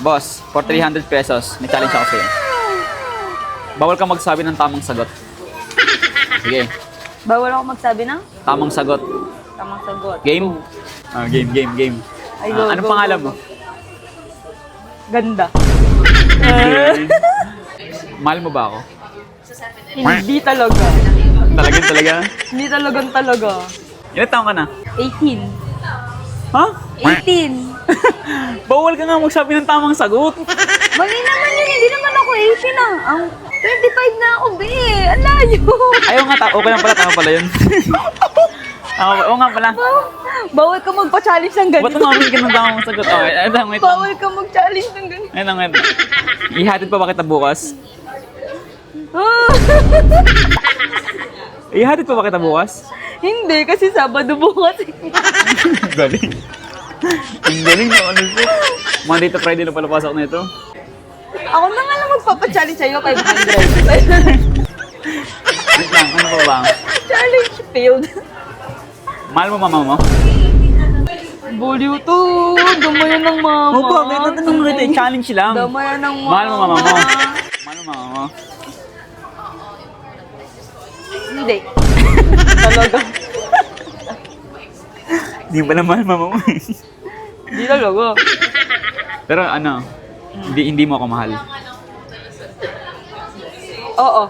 Boss, for 300 pesos, may challenge ako sa'yo. Bawal ka magsabi ng tamang sagot. Sige, Bawal ako magsabi ng tamang sagot. tamang sagot. Game? Game. Ay, go, Anong go, pangalan go, mo? go. Ganda. Mahal mo ba ako? Hindi talaga. Talaga? Hindi talagang talaga. Ilan taong ka na? 18. Ha? 18. Bawal ka nga magsabi ng tamang sagot. Mali naman yun. Hindi naman ako 18 ah. Ang 25 na ako, be. Ang layo. Ayaw nga, okay lang pala, tama pala yun. Oo nga pala. Bawal ka magpa-challenge ng Ba't ganito. umamin ka ng tamang sagot? Okay, wait lang. Bawal ka mag-challenge ng ganito. Wait lang. Ihatid pa ba kita bukas? Ah. Ihatid pa ba kita bukas? Hindi, kasi Sabado bukas. Galing. Ang galing na, honestly. Monday to Friday na pala pasok na ito. Ako na nga lang magpapa-challenge sa'yo, 500. Wait lang, ano pa ba? Challenge failed. Mahal mo mama mo? Buliw to. Damayan ng mama. Oo, bakit? Natanong kita, challenge lang. Damayan ng mama. Mahal mo mama mo? Mahal mo mama mo? Hindi. Talaga. Hindi pala mahal mama mo. Hindi talaga. Pero ano, hindi mo ako mahal. Oo.